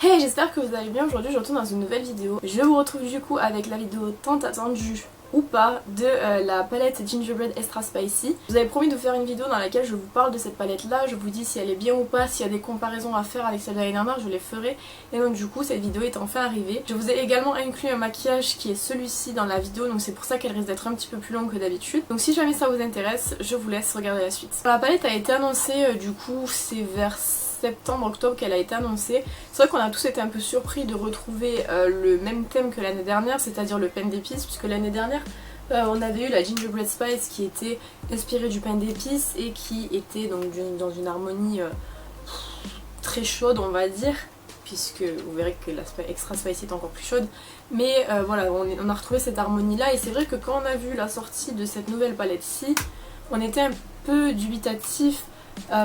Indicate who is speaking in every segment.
Speaker 1: Hey, j'espère que vous allez bien. Aujourd'hui je retourne dans une nouvelle vidéo. Je vous retrouve du coup avec la vidéo tant attendue ou pas de la palette Gingerbread Extra Spicy. Je vous avais promis de vous faire une vidéo dans laquelle je vous parle de cette palette là, je vous dis si elle est bien ou pas, s'il y a des comparaisons à faire avec celle de l'année dernière, je les ferai. Et donc du coup cette vidéo est enfin arrivée. Je vous ai également inclus un maquillage qui est celui-ci dans la vidéo, donc c'est pour ça qu'elle risque d'être un petit peu plus longue que d'habitude. Donc si jamais ça vous intéresse, je vous laisse regarder la suite. La palette a été annoncée du coup c'est vers septembre-octobre qu'elle a été annoncée. C'est vrai qu'on a tous été un peu surpris de retrouver le même thème que l'année dernière, c'est-à-dire le pain d'épices, puisque l'année dernière on avait eu la Gingerbread Spice qui était inspirée du pain d'épices et qui était donc dans une harmonie très chaude on va dire, puisque vous verrez que la Extra Spicy est encore plus chaude. Mais voilà, on a retrouvé cette harmonie là et c'est vrai que quand on a vu la sortie de cette nouvelle palette-ci, on était un peu dubitatif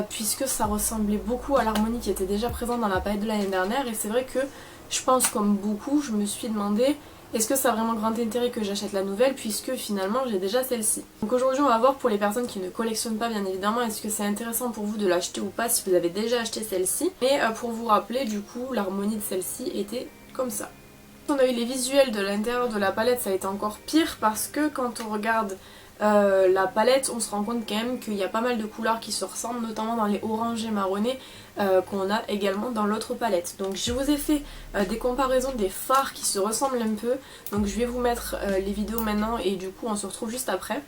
Speaker 1: puisque ça ressemblait beaucoup à l'harmonie qui était déjà présente dans la palette de l'année dernière et c'est vrai que je pense comme beaucoup, je me suis demandé est-ce que ça a vraiment grand intérêt que j'achète la nouvelle puisque finalement j'ai déjà celle-ci. Donc aujourd'hui on va voir pour les personnes qui ne collectionnent pas bien évidemment est-ce que c'est intéressant pour vous de l'acheter ou pas si vous avez déjà acheté celle-ci. Mais pour vous rappeler du coup l'harmonie de celle-ci était comme ça. On a eu les visuels de l'intérieur de la palette, ça a été encore pire parce que quand on regarde la palette, on se rend compte quand même qu'il y a pas mal de couleurs qui se ressemblent, notamment dans les orangés marronnés qu'on a également dans l'autre palette. Donc je vous ai fait des comparaisons des fards qui se ressemblent un peu, donc je vais vous mettre les vidéos maintenant et du coup on se retrouve juste après.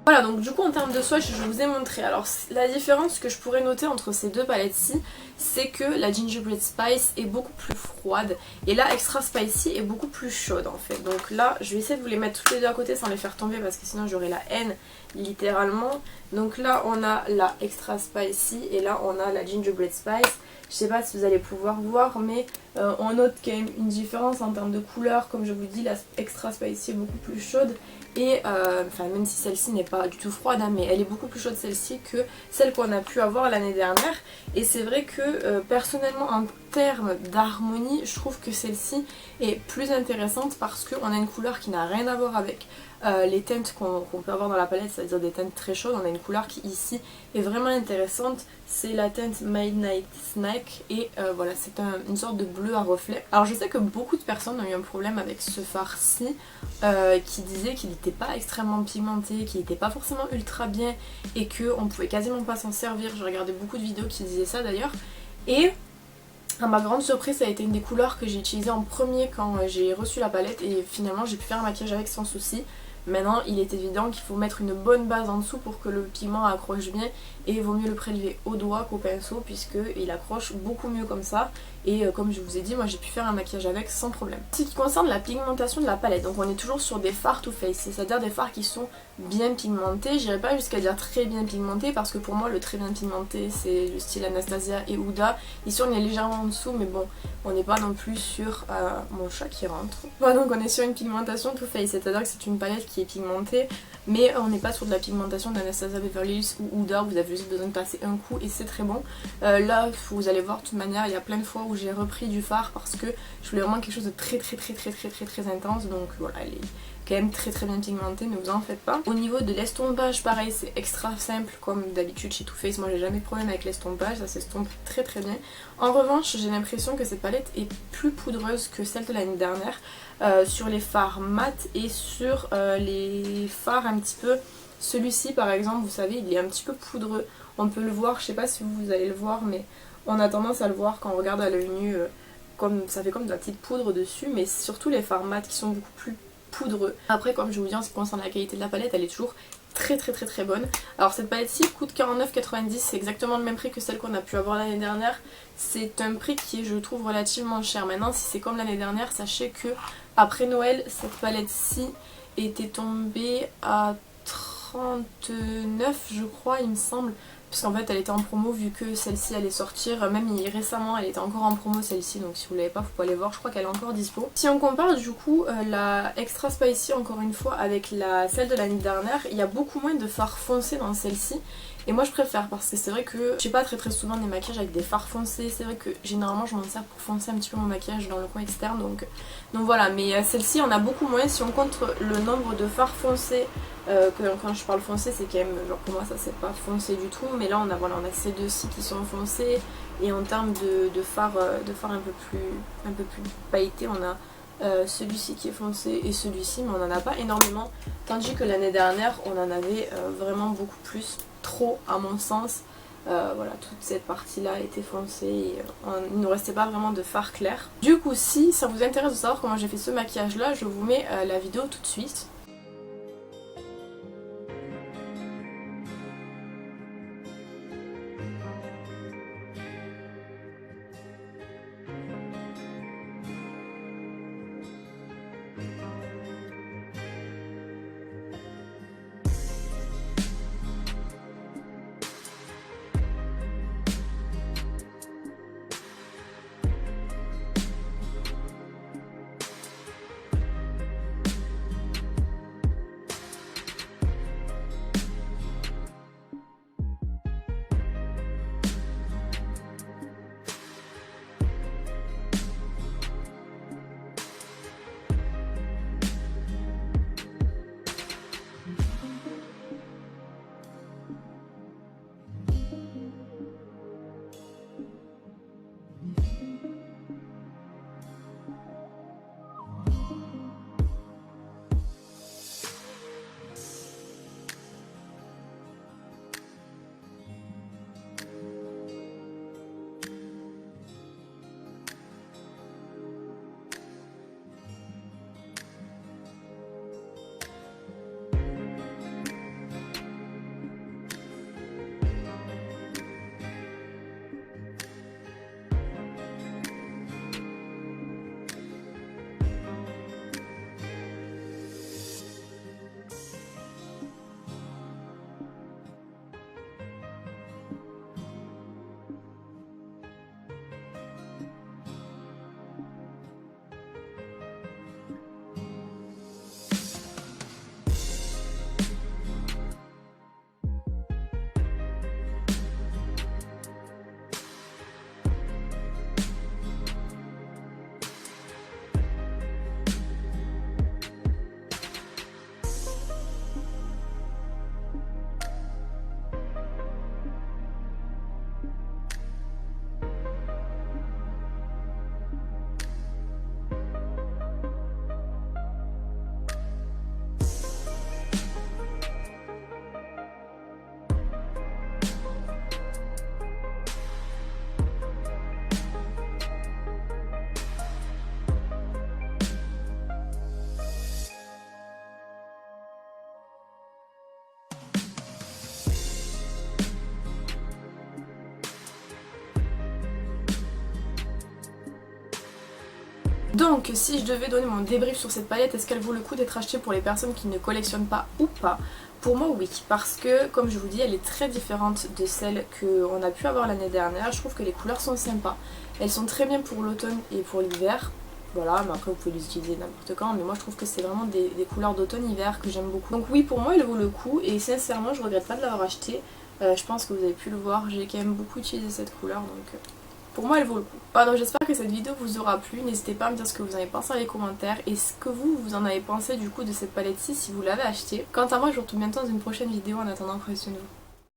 Speaker 1: Voilà, donc du coup en termes de swatch je vous ai montré. Alors la différence que je pourrais noter entre ces deux palettes-ci, c'est que la Gingerbread Spice est beaucoup plus froide et la Extra Spicy est beaucoup plus chaude en fait. Donc là je vais essayer de vous les mettre toutes les deux à côté sans les faire tomber parce que sinon j'aurai la haine littéralement. Donc là on a la Extra Spicy et là on a la Gingerbread Spice. Je sais pas si vous allez pouvoir voir mais on note quand même une différence en termes de couleur. Comme je vous dis, la Extra Spicy est beaucoup plus chaude et enfin même si celle-ci n'est pas du tout froide hein, mais elle est beaucoup plus chaude celle-ci que celle qu'on a pu avoir l'année dernière. Et c'est vrai que personnellement en termes d'harmonie je trouve que celle-ci est plus intéressante parce qu'on a une couleur qui n'a rien à voir avec les teintes qu'on peut avoir dans la palette, c'est-à-dire des teintes très chaudes. On a une couleur qui ici est vraiment intéressante, c'est la teinte Midnight Snack et voilà, c'est une sorte de bleu à reflet. Alors je sais que beaucoup de personnes ont eu un problème avec ce fard-ci qui disait qu'il n'était pas extrêmement pigmenté, qu'il n'était pas forcément ultra bien et qu'on pouvait quasiment pas s'en servir. J'ai regardé beaucoup de vidéos qui disaient ça d'ailleurs et à ma grande surprise ça a été une des couleurs que j'ai utilisées en premier quand j'ai reçu la palette et finalement j'ai pu faire un maquillage avec sans souci. Maintenant il est évident qu'il faut mettre une bonne base en dessous pour que le pigment accroche bien et il vaut mieux le prélever au doigt qu'au pinceau puisqu'il accroche beaucoup mieux comme ça et comme je vous ai dit moi j'ai pu faire un maquillage avec sans problème. Ce qui concerne la pigmentation de la palette, donc on est toujours sur des fards to face, c'est-à-dire des fards qui sont bien pigmentés. J'irai pas jusqu'à dire très bien pigmentés parce que pour moi le très bien pigmenté c'est le style Anastasia et Huda. Ici on est légèrement en dessous mais bon on n'est pas non plus sur mon chat qui rentre. Voilà, donc on est sur une pigmentation to face, c'est-à-dire que c'est une palette qui est pigmentée mais on n'est pas sur de la pigmentation d'Anastasia Beverly Hills ou Huda, vous avez juste besoin de passer un coup et c'est très bon. Là vous allez voir de toute manière il y a plein de fois où j'ai repris du fard parce que je voulais vraiment quelque chose de très intense, donc voilà elle est quand même très bien pigmentée, ne vous en faites pas. Au niveau de l'estompage pareil c'est extra simple comme d'habitude chez Too Faced, moi j'ai jamais de problème avec l'estompage, ça s'estompe très bien. En revanche j'ai l'impression que cette palette est plus poudreuse que celle de l'année dernière sur les fards mat et sur les fards un petit peu. Celui-ci par exemple vous savez il est un petit peu poudreux, on peut le voir, je sais pas si vous allez le voir mais on a tendance à le voir quand on regarde à l'œil nu, comme ça fait comme de la petite poudre dessus, mais surtout les fards mat qui sont beaucoup plus poudreux. Après comme je vous dis en ce qui concerne la qualité de la palette elle est toujours très bonne. Alors cette palette-ci coûte 49,90, c'est exactement le même prix que celle qu'on a pu avoir l'année dernière. C'est un prix qui est je trouve relativement cher. Maintenant si c'est comme l'année dernière, sachez que après Noël cette palette-ci était tombée à 39 je crois il me semble parce qu'en fait elle était en promo vu que celle-ci allait sortir, même récemment elle était encore en promo celle-ci, donc si vous l'avez pas vous pouvez aller voir, je crois qu'elle est encore dispo. Si on compare du coup la Extra Spicy encore une fois avec celle de l'année dernière, il y a beaucoup moins de fard foncé dans celle-ci. Et moi je préfère parce que c'est vrai que j'ai pas très souvent des maquillages avec des fards foncés, c'est vrai que généralement je m'en sers pour foncer un petit peu mon maquillage dans le coin externe, donc voilà, mais celle-ci on a beaucoup moins si on compte le nombre de fards foncés, quand je parle foncé c'est quand même, genre pour moi ça c'est pas foncé du tout, mais là on a ces deux-ci qui sont foncés, et en termes de fards un peu plus pailletés, on a celui-ci qui est foncé et celui-ci, mais on n'en a pas énormément, tandis que l'année dernière on en avait vraiment beaucoup plus, trop à mon sens. Voilà, toute cette partie là était foncée et il ne restait pas vraiment de fard clair. Du coup si ça vous intéresse de savoir comment j'ai fait ce maquillage là, je vous mets la vidéo tout de suite. Donc si je devais donner mon débrief sur cette palette, est-ce qu'elle vaut le coup d'être achetée pour les personnes qui ne collectionnent pas ou pas? Pour moi oui, parce que comme je vous dis elle est très différente de celle qu'on a pu avoir l'année dernière. Je trouve que les couleurs sont sympas, elles sont très bien pour l'automne et pour l'hiver. Voilà, mais après vous pouvez les utiliser n'importe quand, mais moi je trouve que c'est vraiment des couleurs d'automne-hiver que j'aime beaucoup. Donc oui, pour moi elle vaut le coup et sincèrement je regrette pas de l'avoir acheté. Je pense que vous avez pu le voir, j'ai quand même beaucoup utilisé cette couleur, donc pour moi elle vaut le coup. Pardon, j'espère que cette vidéo vous aura plu, n'hésitez pas à me dire ce que vous en avez pensé dans les commentaires et ce que vous en avez pensé du coup de cette palette-ci si vous l'avez achetée. Quant à moi je vous retrouve bientôt dans une prochaine vidéo, en attendant prenez soin de vous.